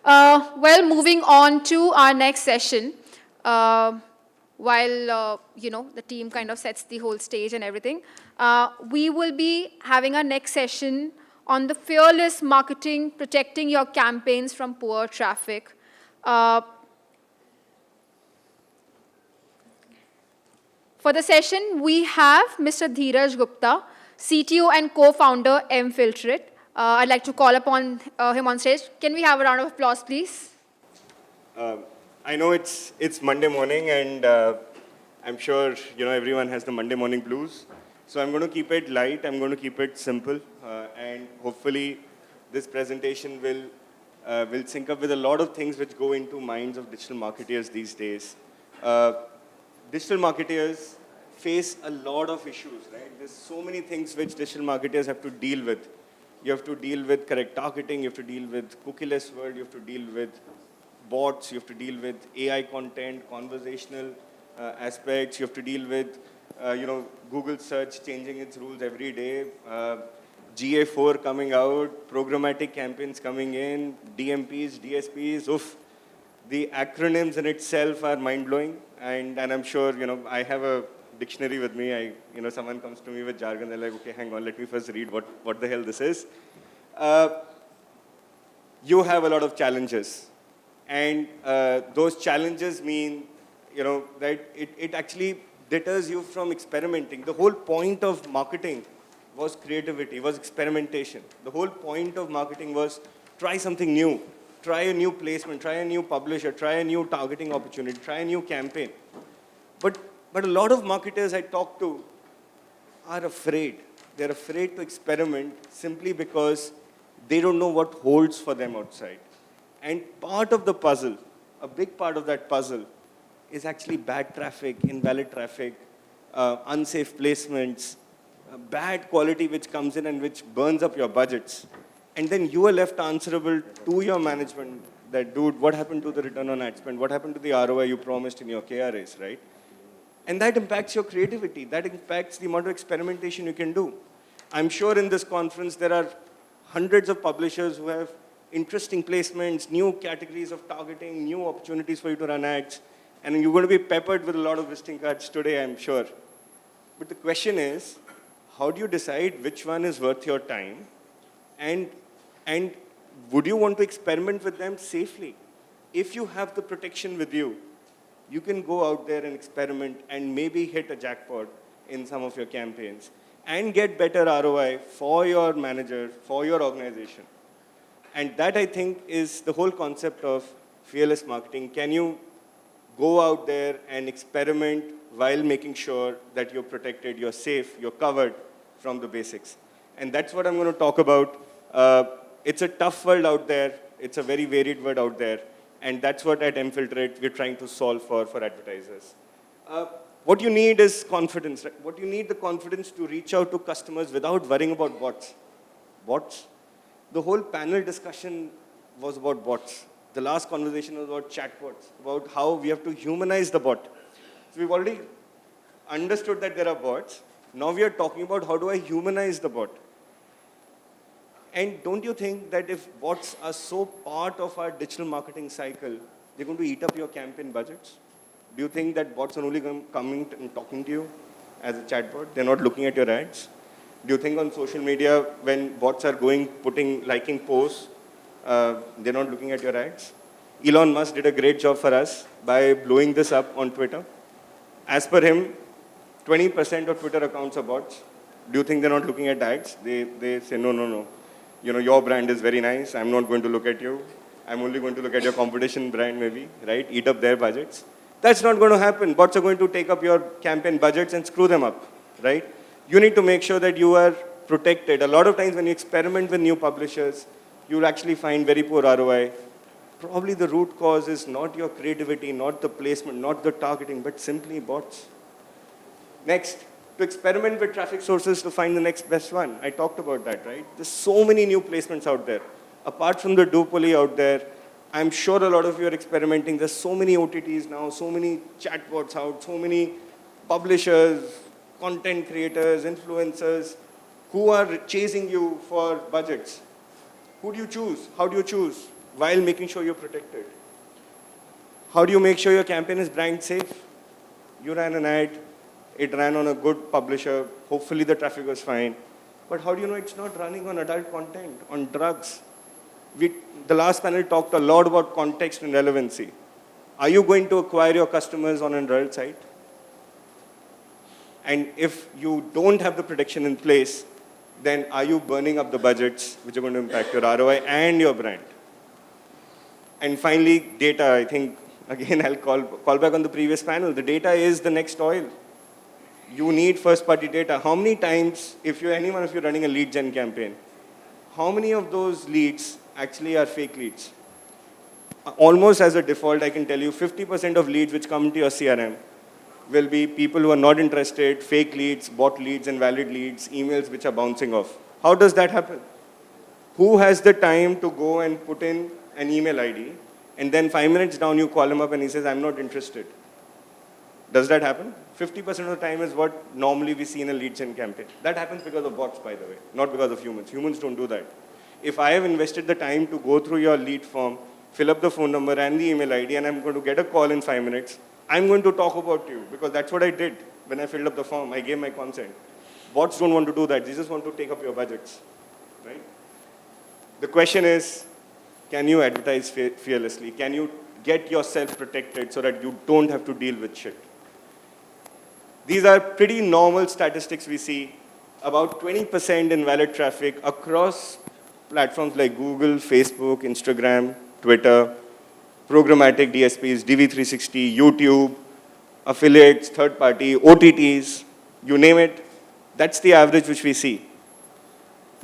Well, moving on to our next session, while the team kind of sets the whole stage and everything, we will be having our next session on the fearless marketing, protecting your campaigns from poor traffic. Uh, for the session, we have Mr. Dheeraj Gupta, CTO and co-founder M-Filtrate. I'd like to call upon him on stage. Can we have a round of applause, please? I know it's Monday morning, and I'm sure everyone has the Monday morning blues. So I'm going to keep it light. I'm going to keep it simple, and hopefully, this presentation will sync up with a lot of things which go into minds of digital marketeers these days. Digital marketeers face a lot of issues, right? There's so many things which digital marketers have to deal with. You have to deal with correct targeting, you have to deal with cookieless world, you have to deal with bots, you have to deal with AI content, conversational aspects, you have to deal with Google search changing its rules every day, GA4 coming out, programmatic campaigns coming in, DMPs, DSPs, oof. The acronyms in itself are mind-blowing, and I'm sure, I have a dictionary with me. Someone comes to me with jargon, they're like, okay, hang on, let me first read what the hell this is. You have a lot of challenges, and those challenges mean, that it actually deters you from experimenting. The whole point of marketing was creativity, was experimentation. The whole point of marketing was try something new. Try a new placement, try a new publisher, try a new targeting opportunity, try a new campaign. But a lot of marketers I talk to are afraid. They're afraid to experiment simply because they don't know what holds for them outside. And part of the puzzle, a big part of that puzzle, is actually bad traffic, invalid traffic, unsafe placements, bad quality which comes in and which burns up your budgets. And then you are left answerable to your management that, dude, what happened to the return on ad spend? What happened to the ROI you promised in your KRAs, right? And that impacts your creativity. That impacts the amount of experimentation you can do. I'm sure in this conference there are hundreds of publishers who have interesting placements, new categories of targeting, new opportunities for you to run ads. And you're going to be peppered with a lot of visiting cards today, I'm sure. But the question is, how do you decide which one is worth your time? And would you want to experiment with them safely? If you have the protection with you, you can go out there and experiment and maybe hit a jackpot in some of your campaigns and get better ROI for your manager, for your organization. And that, I think, is the whole concept of fearless marketing. Can you go out there and experiment while making sure that you're protected, you're safe, you're covered from the basics? And that's what I'm going to talk about. It's a tough world out there. It's a very varied world out there. And that's what at M-Filtrate we're trying to solve for advertisers. What you need is confidence. Right? What you need the confidence to reach out to customers without worrying about bots. Bots? The whole panel discussion was about bots. The last conversation was about chatbots, about how we have to humanize the bot. So we've already understood that there are bots. Now we are talking about how do I humanize the bot. And don't you think that if bots are so part of our digital marketing cycle, they're going to eat up your campaign budgets? Do you think that bots are only coming and talking to you as a chatbot? They're not looking at your ads? Do you think on social media, when bots are liking posts, they're not looking at your ads? Elon Musk did a great job for us by blowing this up on Twitter. As per him, 20% of Twitter accounts are bots. Do you think they're not looking at ads? They say, no. Your brand is very nice. I'm not going to look at you. I'm only going to look at your competition brand maybe, right? Eat up their budgets. That's not going to happen. Bots are going to take up your campaign budgets and screw them up, right? You need to make sure that you are protected. A lot of times when you experiment with new publishers, you'll actually find very poor ROI. Probably the root cause is not your creativity, not the placement, not the targeting, but simply bots. Next, to experiment with traffic sources to find the next best one. I talked about that, right? There's so many new placements out there. Apart from the duopoly out there, I'm sure a lot of you are experimenting. There's so many OTTs now, so many chatbots out, so many publishers, content creators, influencers who are chasing you for budgets. Who do you choose? How do you choose? while making sure you're protected. How do you make sure your campaign is brand safe? You ran an ad, it ran on a good publisher, hopefully the traffic was fine. But how do you know it's not running on adult content, on drugs? The last panel talked a lot about context and relevancy. Are you going to acquire your customers on an adult site? And if you don't have the protection in place, then are you burning up the budgets which are going to impact your ROI and your brand? And finally, data. I think, again, I'll call back on the previous panel. The data is the next oil. You need first-party data. How many times, if you're running a lead gen campaign, how many of those leads actually are fake leads? Almost as a default, I can tell you 50% of leads which come to your CRM will be people who are not interested, fake leads, bot leads, invalid leads, emails which are bouncing off. How does that happen? Who has the time to go and put in an email ID, and then 5 minutes down you call him up and he says, I'm not interested? Does that happen? 50% of the time is what normally we see in a lead gen campaign. That happens because of bots, by the way, not because of humans. Humans don't do that. If I have invested the time to go through your lead form, fill up the phone number and the email ID, and I'm going to get a call in 5 minutes, I'm going to talk about you, because that's what I did when I filled up the form. I gave my consent. Bots don't want to do that. They just want to take up your budgets, right? The question is, can you advertise fearlessly? Can you get yourself protected so that you don't have to deal with shit? These are pretty normal statistics we see. About 20% invalid traffic across platforms like Google, Facebook, Instagram, Twitter, programmatic DSPs, DV360, YouTube, affiliates, third party, OTTs, you name it. That's the average which we see.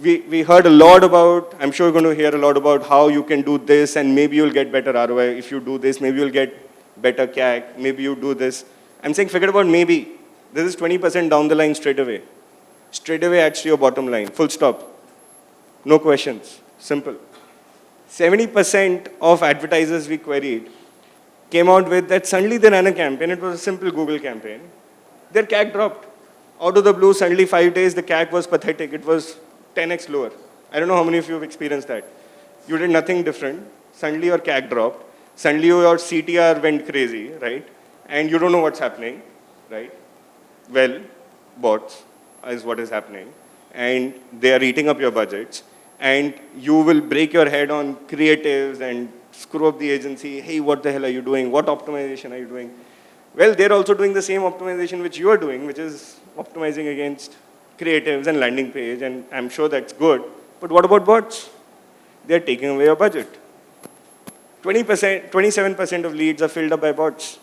We heard a lot about, I'm sure you're going to hear a lot about how you can do this and maybe you'll get better ROI. If you do this, maybe you'll get better CAC, maybe you do this. I'm saying forget about maybe. This is 20% down the line straight away. Straight away adds to your bottom line, full stop. No questions, simple. 70% of advertisers we queried came out with that suddenly they ran a campaign, it was a simple Google campaign. Their CAC dropped. Out of the blue, suddenly 5 days, the CAC was pathetic. It was 10x lower. I don't know how many of you have experienced that. You did nothing different. Suddenly your CAC dropped. Suddenly your CTR went crazy, right? And you don't know what's happening, right? Well, bots is what is happening. And they are eating up your budgets. And you will break your head on creatives and screw up the agency. Hey, what the hell are you doing? What optimization are you doing? Well, they're also doing the same optimization which you are doing, which is optimizing against creatives and landing page, and I'm sure that's good. But what about bots? They're taking away your budget. 27% of leads are filled up by bots.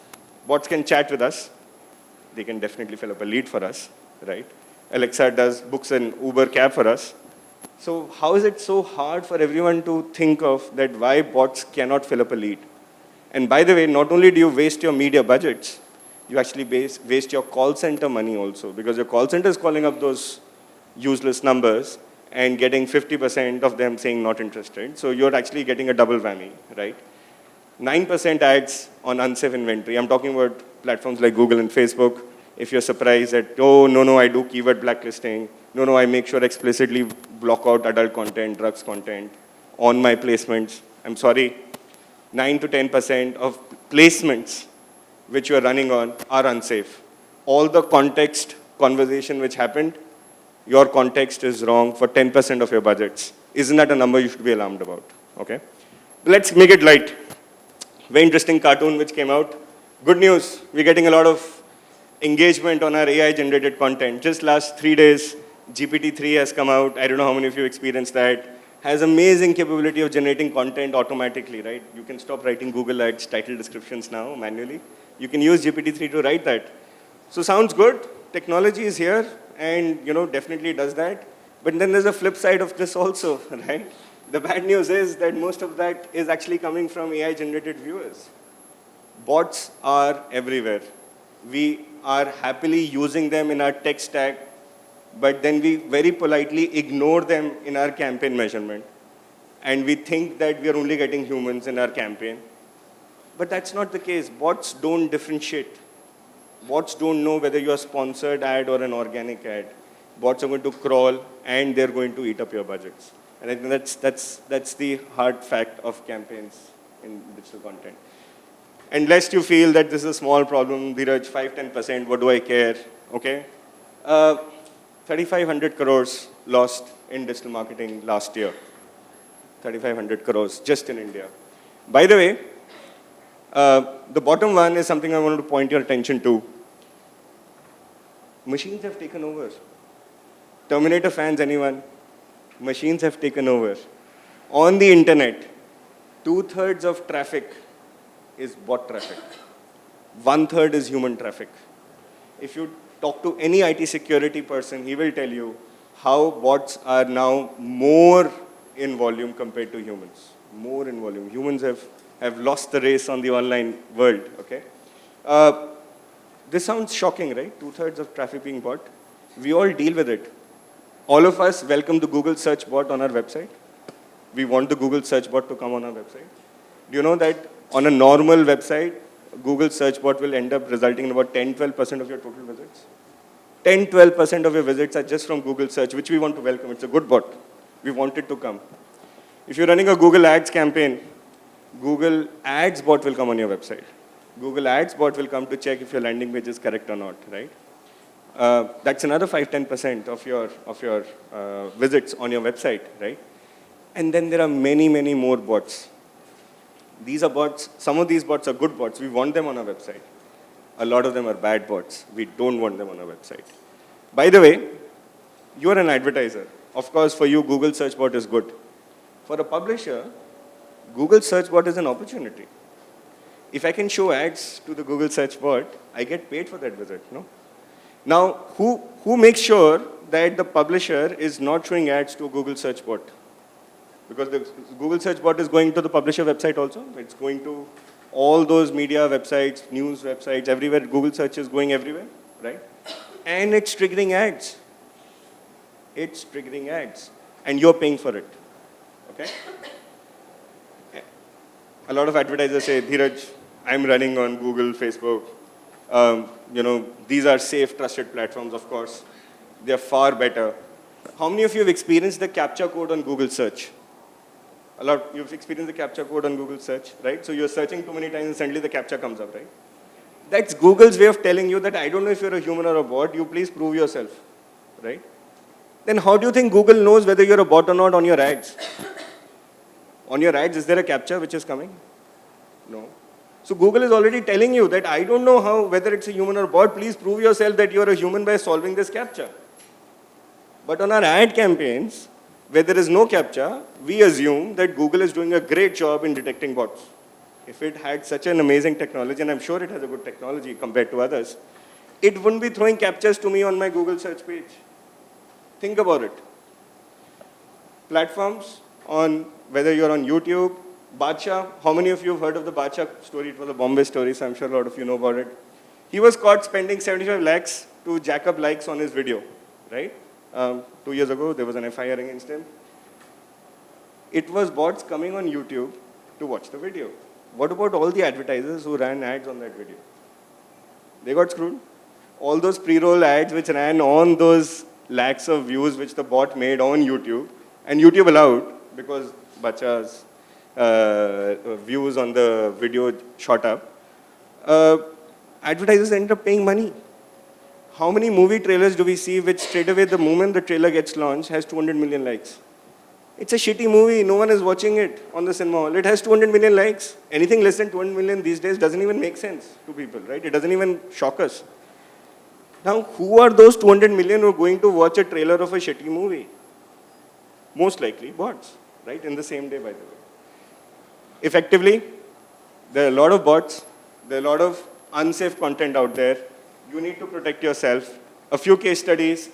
Bots can chat with us. They can definitely fill up a lead for us, right? Alexa books an Uber cab for us. So how is it so hard for everyone to think of that why bots cannot fill up a lead? And by the way, not only do you waste your media budgets, you actually waste your call center money also, because your call center is calling up those useless numbers and getting 50% of them saying not interested. So you're actually getting a double whammy, right? 9% ads on unsafe inventory. I'm talking about platforms like Google and Facebook. If you're surprised that, oh, no, I do keyword blacklisting. No, I make sure explicitly block out adult content, drugs content on my placements. I'm sorry, 9 to 10% of placements which you're running on are unsafe. All the context conversation which happened, your context is wrong for 10% of your budgets. Isn't that a number you should be alarmed about? Okay? Let's make it light. Very interesting cartoon which came out. Good news, we're getting a lot of engagement on our AI-generated content. Just last 3 days, GPT-3 has come out. I don't know how many of you experienced that. Has amazing capability of generating content automatically, right? You can stop writing Google Ads title descriptions now manually. You can use GPT-3 to write that. So sounds good. Technology is here and definitely does that. But then there's a flip side of this also, right? The bad news is that most of that is actually coming from AI-generated viewers. Bots are everywhere. We are happily using them in our tech stack, but then we very politely ignore them in our campaign measurement. And we think that we are only getting humans in our campaign. But that's not the case. Bots don't differentiate. Bots don't know whether you're a sponsored ad or an organic ad. Bots are going to crawl and they're going to eat up your budgets. And I think that's the hard fact of campaigns in digital content. And lest you feel that this is a small problem, Dheeraj, 5-10%, what do I care? Okay? 3,500 crores lost in digital marketing last year. 3,500 crores just in India. By the way, the bottom one is something I wanted to point your attention to. Machines have taken over. Terminator fans, anyone? Machines have taken over. On the internet, 2/3 of traffic is bot traffic. 1/3 is human traffic. If you talk to any IT security person, he will tell you how bots are now more in volume compared to humans. More in volume. Humans have lost the race on the online world, okay? This sounds shocking, right? 2/3 of traffic being bot. We all deal with it. All of us welcome the Google search bot on our website. We want the Google search bot to come on our website. Do you know that on a normal website, Google search bot will end up resulting in about 10-12% of your total visits? 10-12% of your visits are just from Google search, which we want to welcome. It's a good bot. We want it to come. If you're running a Google Ads campaign, Google Ads bot will come on your website. Google Ads bot will come to check if your landing page is correct or not, right? That's another 5-10% of your visits on your website, right? And then there are many, many more bots. These are bots. Some of these bots are good bots. We want them on our website. A lot of them are bad bots. We don't want them on our website. By the way, you are an advertiser. Of course, for you, Google search bot is good. For a publisher, Google search bot is an opportunity. If I can show ads to the Google search bot, I get paid for that visit, no? Now, who makes sure that the publisher is not showing ads to a Google search bot? Because the Google search bot is going to the publisher website also. It's going to all those media websites, news websites, everywhere. Google search is going everywhere, right? And it's triggering ads. It's triggering ads. And you're paying for it, okay? A lot of advertisers say, Dheeraj, I'm running on Google, Facebook. These are safe, trusted platforms, of course. They're far better. How many of you have experienced the CAPTCHA code on Google search? A lot. You've experienced the CAPTCHA code on Google search, right? So you're searching too many times and suddenly the CAPTCHA comes up, right? That's Google's way of telling you that I don't know if you're a human or a bot, you please prove yourself, right? Then how do you think Google knows whether you're a bot or not on your ads? On your ads, is there a CAPTCHA which is coming? No. So Google is already telling you that I don't know whether it's a human or bot, please prove yourself that you're a human by solving this CAPTCHA. But on our ad campaigns, where there is no CAPTCHA, we assume that Google is doing a great job in detecting bots. If it had such an amazing technology, and I'm sure it has a good technology compared to others, it wouldn't be throwing CAPTCHAs to me on my Google search page. Think about it. Platforms whether you're on YouTube, Badshah, how many of you have heard of the Badshah story? It was a Bombay story, so I'm sure a lot of you know about it. He was caught spending 75 lakhs to jack up likes on his video, right? 2 years ago, there was an FIR against him. It was bots coming on YouTube to watch the video. What about all the advertisers who ran ads on that video? They got screwed. All those pre-roll ads which ran on those lakhs of views which the bot made on YouTube, and YouTube allowed, because Badshah's views on the video shot up, advertisers ended up paying money. How many movie trailers do we see which straight away the moment the trailer gets launched has 200 million likes? It's a shitty movie. No one is watching it on the cinema hall. It has 200 million likes. Anything less than 200 million these days doesn't even make sense to people, right? It doesn't even shock us. Now, who are those 200 million who are going to watch a trailer of a shitty movie? Most likely bots, right? In the same day, by the way. Effectively, there are a lot of bots. There are a lot of unsafe content out there. You need to protect yourself. A few case studies.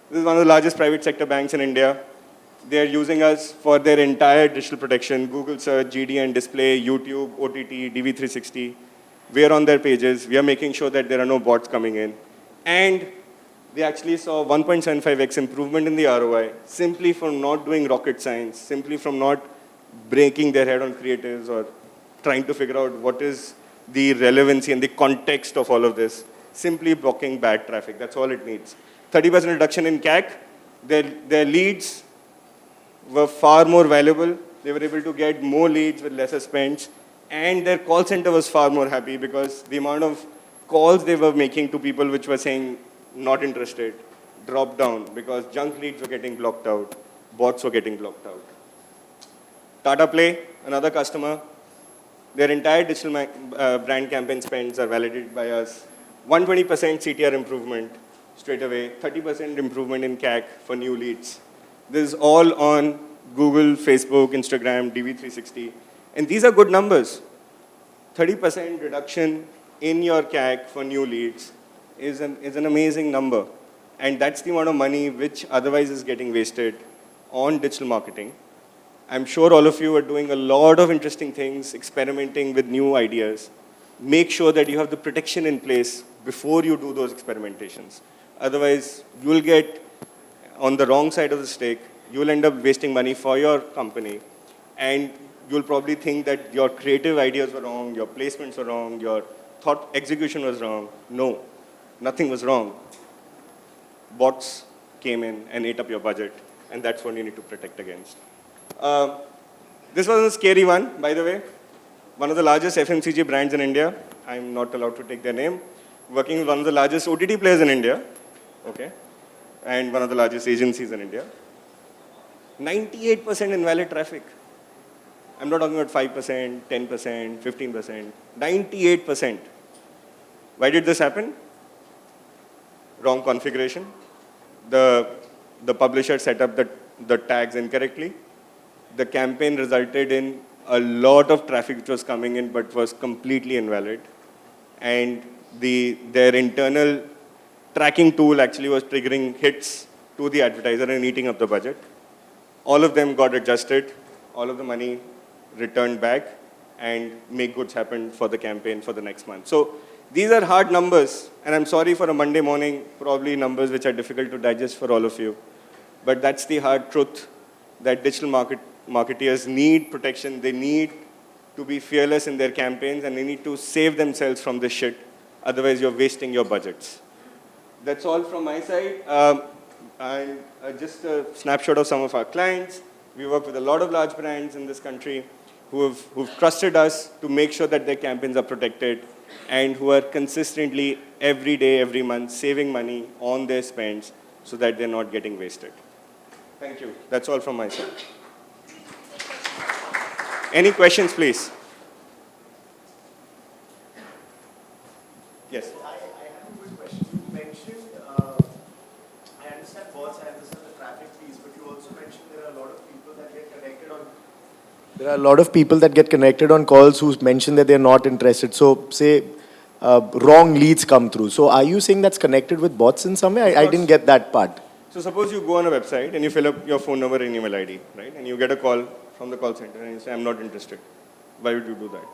This is one of the largest private sector banks in India. They are using us for their entire digital protection, Google search, GDN display, YouTube, OTT, DV360. We are on their pages. We are making sure that there are no bots coming in. And they actually saw 1.75x improvement in the ROI simply from not doing rocket science, simply from not breaking their head on creatives or trying to figure out what is the relevancy and the context of all of this. Simply blocking bad traffic. That's all it needs. 30% reduction in CAC. Their leads were far more valuable. They were able to get more leads with lesser spends, and their call center was far more happy because the amount of calls they were making to people which were saying not interested dropped down because junk leads were getting blocked out, bots were getting blocked out. Tata Play, another customer, their entire digital brand campaign spends are validated by us. 120% CTR improvement straight away, 30% improvement in CAC for new leads. This is all on Google, Facebook, Instagram, DV360. And these are good numbers. 30% reduction in your CAC for new leads is an amazing number. And that's the amount of money which otherwise is getting wasted on digital marketing. I'm sure all of you are doing a lot of interesting things, experimenting with new ideas. Make sure that you have the protection in place before you do those experimentations. Otherwise, you'll get on the wrong side of the stake. You'll end up wasting money for your company. And you'll probably think that your creative ideas were wrong, your placements were wrong, your thought execution was wrong. No, nothing was wrong. Bots came in and ate up your budget. And that's what you need to protect against. This was a scary one, by the way. One of the largest FMCG brands in India. I'm not allowed to take their name. Working with one of the largest OTT players in India. Okay. And one of the largest agencies in India. 98% invalid traffic. I'm not talking about 5%, 10%, 15%. 98%. Why did this happen? Wrong configuration. The publisher set up the tags incorrectly. The campaign resulted in a lot of traffic which was coming in but was completely invalid. And their internal tracking tool actually was triggering hits to the advertiser and eating up the budget. All of them got adjusted, all of the money returned back, and make goods happen for the campaign for the next month. So these are hard numbers, and I'm sorry for a Monday morning, probably numbers which are difficult to digest for all of you. But that's the hard truth that digital marketeers need protection. They need to be fearless in their campaigns, and they need to save themselves from this shit. Otherwise, you're wasting your budgets. That's all from my side. And just a snapshot of some of our clients. We work with a lot of large brands in this country who've trusted us to make sure that their campaigns are protected and who are consistently, every day, every month, saving money on their spends so that they're not getting wasted. Thank you. That's all from my side. Any questions, please? Yes. I have a quick question. You mentioned, I understand bots, I understand the traffic piece, but you also mentioned there are a lot of people that get connected on. There are a lot of people that get connected on calls who mention that they're not interested. So, say, wrong leads come through. So, are you saying that's connected with bots in some way? I didn't get that part. So suppose you go on a website and you fill up your phone number and email ID, right? And you get a call from the call center and you say, I'm not interested. Why would you do that?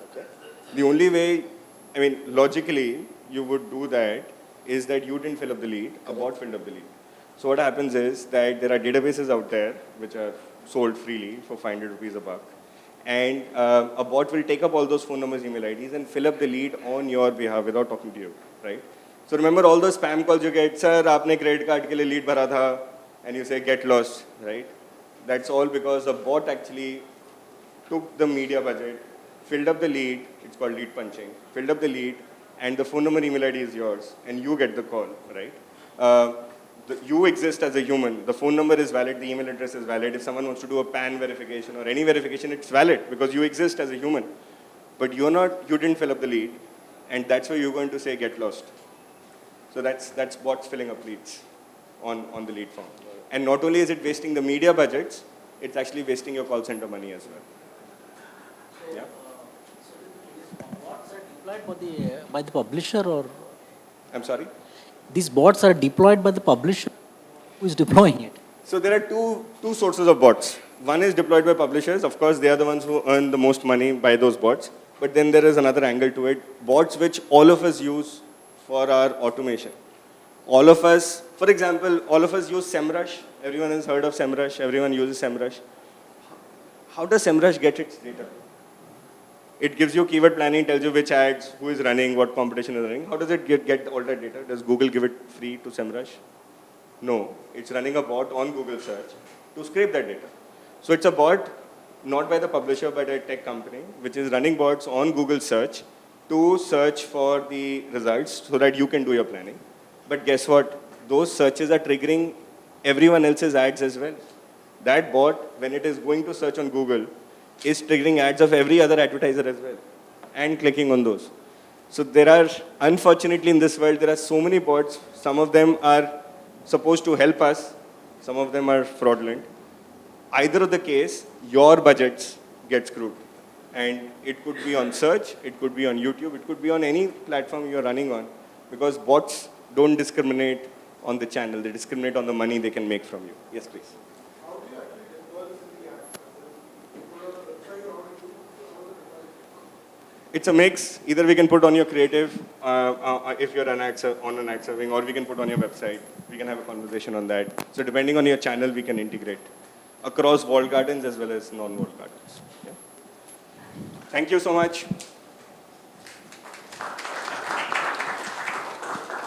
Okay. The only way, I mean, logically, you would do that is that you didn't fill up the lead, a bot filled up the lead. So what happens is that there are databases out there which are sold freely for 500 rupees a buck. And a bot will take up all those phone numbers, email IDs and fill up the lead on your behalf without talking to you, right? So remember all those spam calls you get, sir, aapne credit card ke liye lead bhara tha, and you say get lost, right? That's all because a bot actually took the media budget, filled up the lead, it's called lead punching, filled up the lead, and the phone number, email ID is yours, and you get the call, right? You exist as a human. The phone number is valid, the email address is valid. If someone wants to do a PAN verification or any verification, it's valid because you exist as a human. But you didn't fill up the lead, and that's why you're going to say get lost. So that's bots filling up leads on the lead form. And not only is it wasting the media budgets, it's actually wasting your call center money as well. So, Yeah. so these bots are deployed by the publisher, or I'm sorry? these bots are deployed by the publisher? Who is deploying it? So there are two sources of bots. One is deployed by publishers. Of course, they are the ones who earn the most money by those bots. But then there is another angle to it. Bots which all of us use for our automation. All of us, for example, all of us use SEMrush. Everyone has heard of SEMrush. Everyone uses SEMrush. How does SEMrush get its data? It gives you keyword planning, tells you which ads, who is running, what competition is running. How does it get all that data? Does Google give it free to SEMrush? No. It's running a bot on Google search to scrape that data. So it's a bot, not by the publisher, but a tech company, which is running bots on Google search to search for the results so that you can do your planning. But guess what? Those searches are triggering everyone else's ads as well. That bot, when it is going to search on Google, is triggering ads of every other advertiser as well and clicking on those. So there are, unfortunately in this world, there are so many bots. Some of them are supposed to help us. Some of them are fraudulent. Either of the case, your budgets get screwed. And it could be on search, it could be on YouTube, it could be on any platform you're running on. Because bots don't discriminate on the channel, they discriminate on the money they can make from you. Yes, please. It's a mix. Either we can put on your creative, if you're on an ad serving, or we can put on your website. We can have a conversation on that. So depending on your channel, we can integrate across walled gardens as well as non-walled gardens. Yeah. Thank you so much.